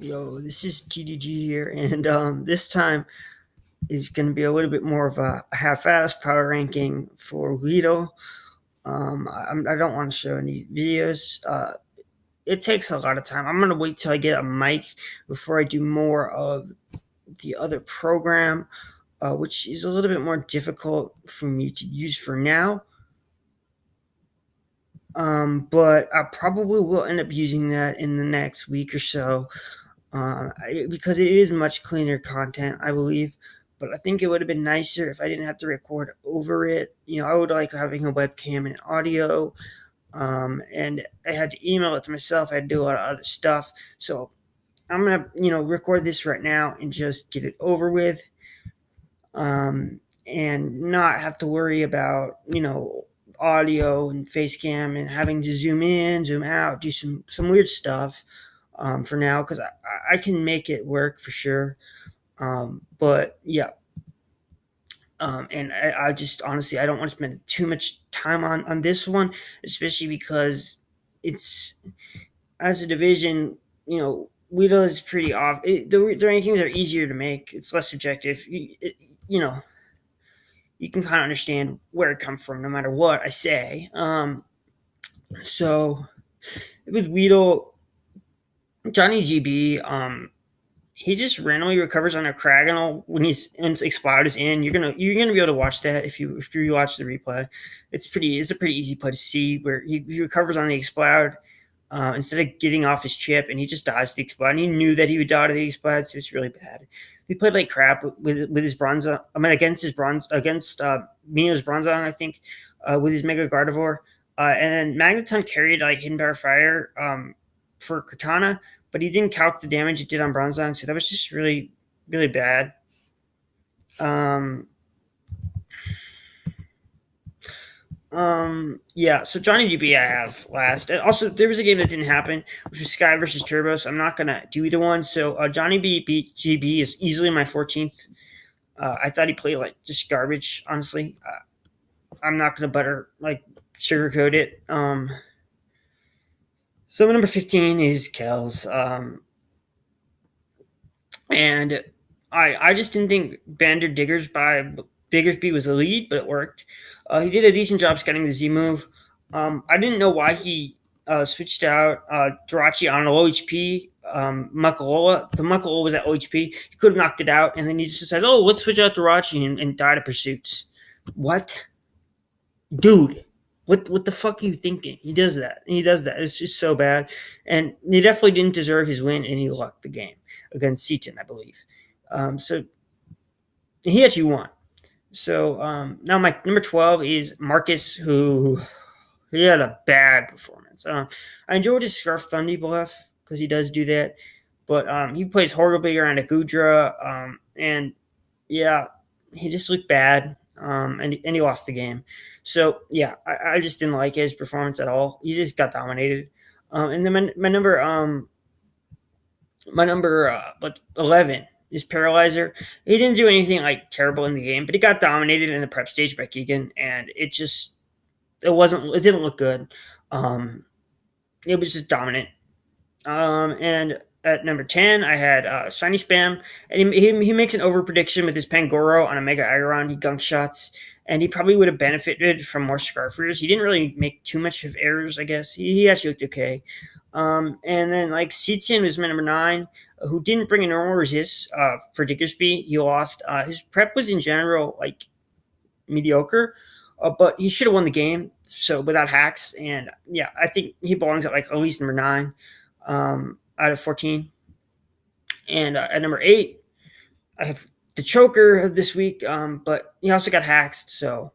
Yo, this is TDG here, and this time is going to be a little bit more of a half-assed power ranking for Weedle. I don't want to show any videos. It takes a lot of time. I'm going to wait till I get a mic before I do more of the other program, which is a little bit more difficult for me to use for now. But I probably will end up using that in the next week or so. Because it is much cleaner content, I believe. But I think it would have been nicer if I didn't have to record over it. I would like having a webcam and audio, and I had to email it to myself. I had to do a lot of other stuff. So I'm gonna, record this right now and just get it over with, and not have to worry about, audio and face cam and having to zoom in, zoom out, do some weird stuff for now because I can make it work for sure. But yeah, and I just honestly I don't want to spend too much time on this one, especially because it's as a division. Weedle is pretty off. The rankings are easier to make. It's less subjective. You know, you can kind of understand where it comes from, no matter what I say. So with Weedle, Johnny GB, he just randomly recovers on a Cragonal when Explode is in. You're gonna be able to watch that if you watch the replay. It's a pretty easy play to see where he recovers on the Explode instead of getting off his chip, and he just dies to the Explode. And he knew that he would die to the Explode, so it's really bad. He played like crap with his Bronza. I mean, against Mio's Bronzong, I think, with his Mega Gardevoir. And then Magneton carried like Hidden Power Fire for Katana, but he didn't calc the damage it did on Bronzong, so that was just really, really bad. Yeah, so Johnny GB I have last. And also, there was a game that didn't happen, which was Sky versus Turbo, so I'm not going to do either one. So Johnny GB is easily my 14th. I thought he played like just garbage, honestly. I'm not going to sugarcoat it. So my number 15 is Kells. And I just didn't think Bander Diggersby was a lead, but it worked. He did a decent job scouting the Z move. I didn't know why he switched out Jirachi on a low HP. Muckalola. The Muckalola was at low HP. He could have knocked it out, and then he just said, "Oh, let's switch out Jirachi and died of pursuits." What, dude? What the fuck are you thinking? He does that. It's just so bad, and he definitely didn't deserve his win, and he lucked the game against Seaton, I believe. So he actually won. So now my number 12 is Marcus, who he had a bad performance. I enjoyed his Scarf Thundy bluff because he does do that, but he plays horribly around a Gudra, and yeah, he just looked bad, and he lost the game. So yeah, I just didn't like his performance at all. He just got dominated. And then my number 11 is Paralyzer. He didn't do anything like terrible in the game, but he got dominated in the prep stage by Keegan, and it didn't look good. It was just dominant. And at number 10, I had Shiny Spam, and he makes an over prediction with his Pangoro on a Mega Aggron. He gunk shots, and he probably would have benefited from more Scarfers. He didn't really make too much of errors, I guess. He actually looked okay. And then like Seaton was my number 9, who didn't bring a normal resist for Diggersby. He lost. His prep was in general like mediocre, but he should have won the game. So without hacks, and yeah, I think he belongs at like at least number 9 out of 14. And at number 8, I have the choker of this week, but he also got hacks. So,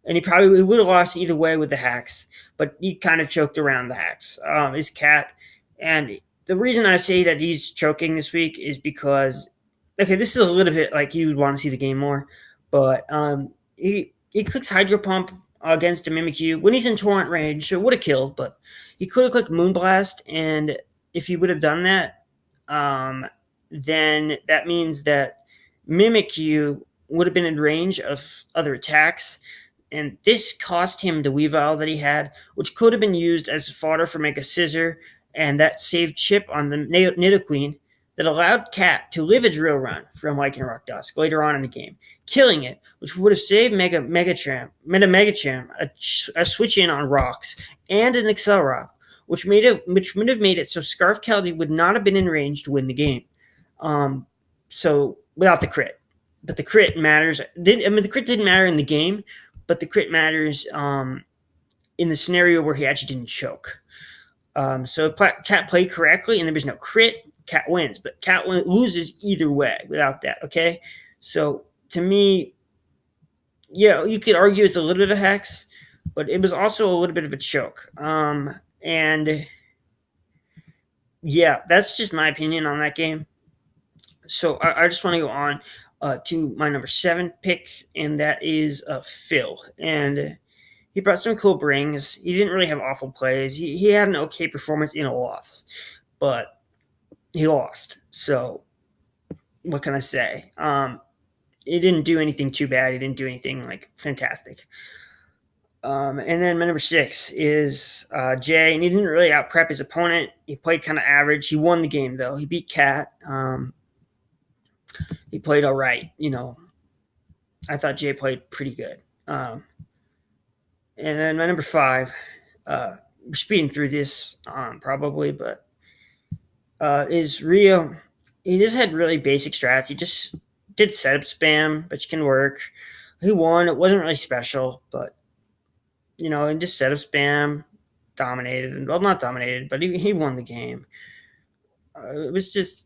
and he probably would have lost either way with the hacks, but he kind of choked around the hacks. His cat, and the reason I say that he's choking this week is because, okay, this is a little bit like you would want to see the game more, but he clicks Hydro Pump against a Mimikyu when he's in torrent range, so it would have killed, but he could have clicked Moonblast, and if he would have done that, then that means that Mimikyu would have been in range of other attacks, and this cost him the Weavile that he had, which could have been used as fodder for Mega Scissor, and that saved chip on the Nidoqueen. that allowed Cat to live its real run from Lycan Rock Dusk later on in the game, killing it, which would have saved Megacham a switch in on rocks and an Excel Rock, which would have made it so Scarf Kelly would not have been in range to win the game. So without the crit, but the crit matters. The crit didn't matter in the game, but the crit matters in the scenario where he actually didn't choke. So if Cat played correctly and there was no crit, Cat wins, but Cat loses either way without that. Okay, so to me, yeah, you could argue it's a little bit of hex, but it was also a little bit of a choke. And yeah, that's just my opinion on that game. So I just want to go on to my number 7 pick, and that is Phil. And he brought some cool brings. He didn't really have awful plays. He had an okay performance in a loss, but he lost. So what can I say? He didn't do anything too bad. He didn't do anything like fantastic. And then my number 6 is Jay, and he didn't really out prep his opponent. He played kind of average. He won the game though. He beat Cat. He played all right. I thought Jay played pretty good. And then my number 5, we're speeding through this probably, but is Rio. He just had really basic strats. He just did setup spam, which can work. He won. It wasn't really special, but and just setup spam, dominated. Well, not dominated, but he won the game. It was just,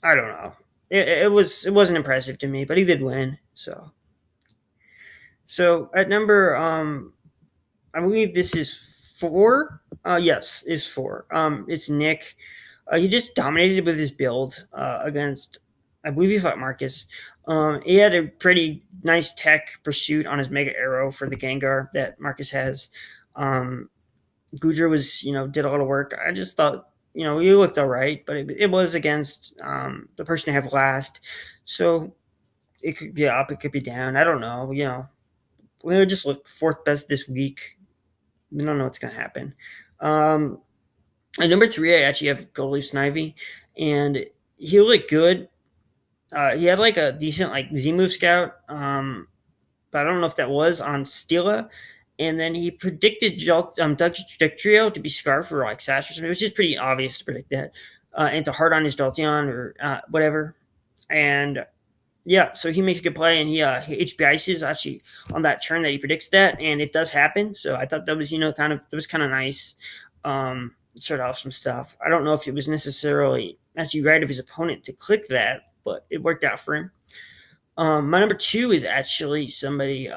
I don't know. It wasn't impressive to me, but he did win. So at number I believe this is 4. Yes, is 4. It's Nick. He just dominated with his build against, I believe he fought Marcus. He had a pretty nice tech pursuit on his Mega Arrow for the Gengar that Marcus has. Gudra was, did a lot of work. I just thought, he looked all right, but it was against the person to have last. So it could be up, it could be down. I don't know. We'll just look 4th best this week. We don't know what's going to happen. At number 3, I actually have Goldleaf Snivy, and he looked good. He had like a decent Z-move scout, but I don't know if that was on Stila. And then he predicted Doug Trio to be Scarf or Sash or something, which is pretty obvious to predict that, and to hard on his Jolteon or whatever. And yeah, so he makes a good play, and he HP ices actually on that turn that he predicts that, and it does happen. So I thought that was kind of nice. Start off some stuff. I don't know if it was necessarily actually right of his opponent to click that, but it worked out for him. My number 2 is actually somebody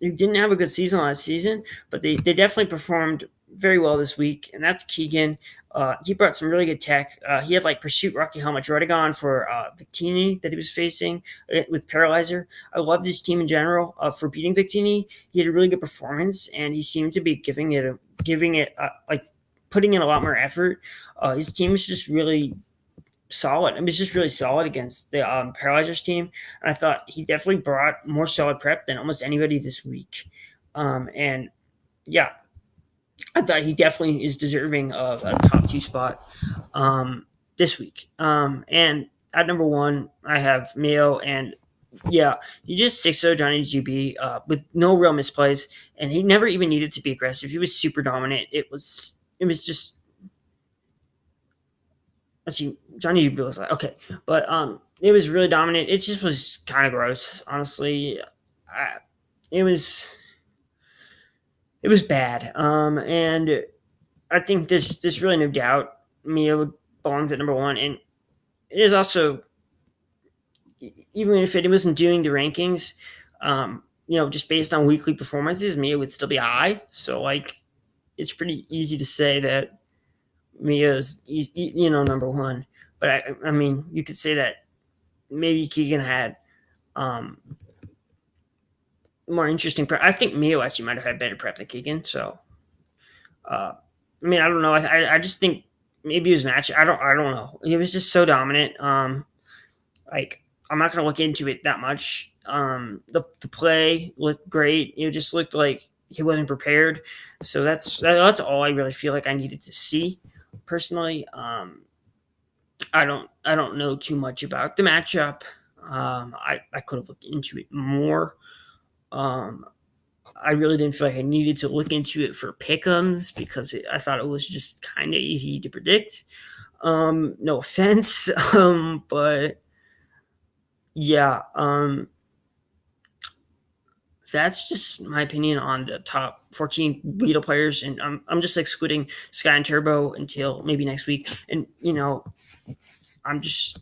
who didn't have a good season last season, but they definitely performed very well this week, and that's Keegan. He brought some really good tech. He had Pursuit, Rocky Helmet, Drotagon for Victini that he was facing with Paralyzer. I love this team in general for beating Victini. He had a really good performance, and he seemed to be giving it putting in a lot more effort. His team was just really solid. It was just really solid against the Paralyzers team. And I thought he definitely brought more solid prep than almost anybody this week. And yeah, I thought he definitely is deserving of a top 2 spot this week. And at number 1, I have Mio, and yeah, he just 6-0 Johnny GB with no real misplays, and he never even needed to be aggressive. He was super dominant. It was just actually Johnny GB was okay, but it was really dominant. It just was kind of gross, honestly. It was bad. And I think there's really no doubt Mio belongs at number 1, and it is also, even if it wasn't doing the rankings, just based on weekly performances, Mio would still be high. So it's pretty easy to say that Mia's number 1. But I mean, you could say that maybe Keegan had more interesting prep. I think Mio actually might have had better prep than Keegan. So I don't know. I just think maybe it was match. I don't know. He was just so dominant. I'm not going to look into it that much. The play looked great. It just looked like he wasn't prepared. So that's all I really feel like I needed to see personally. I don't know too much about the matchup. I could have looked into it more. Um, I really didn't feel like I needed to look into it for pick'ems because I thought it was just kind of easy to predict. No offense, but yeah, that's just my opinion on the top 14 Weedle players, and I'm just excluding Sky and Turbo until maybe next week. And I'm just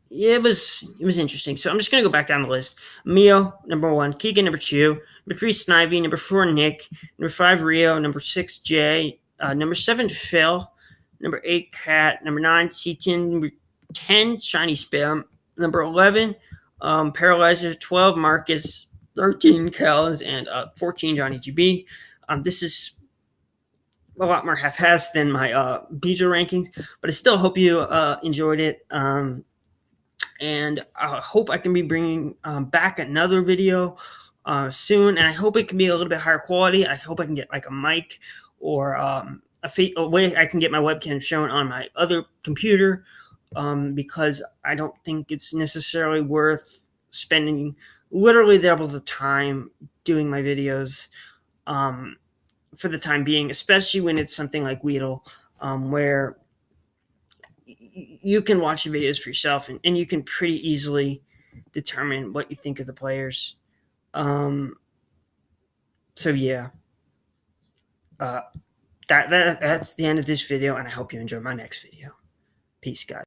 it was interesting. So I'm just gonna go back down the list. Mio, number one. Keegan, number two. Number three, Snivy. Number four, Nick. Number five, Rio. Number six, Jay. Number seven, Phil. Number eight, Cat. Number nine, Seaton. Number 10, Shiny Spam. Number 11, Paralyzer. 12, Marcus. 13, Cal's, and 14, Johnny GB. This is a lot more half-assed than my Beezer rankings, but I still hope you enjoyed it. And I hope I can be bringing back another video soon, and I hope it can be a little bit higher quality. I hope I can get like a mic or a way I can get my webcam shown on my other computer, because I don't think it's necessarily worth spending literally double the time doing my videos for the time being, especially when it's something like Weedle, where you can watch the videos for yourself, and you can pretty easily determine what you think of the players. Um, so yeah, uh, that's the end of this video, and I hope you enjoy my next video. Peace, guys.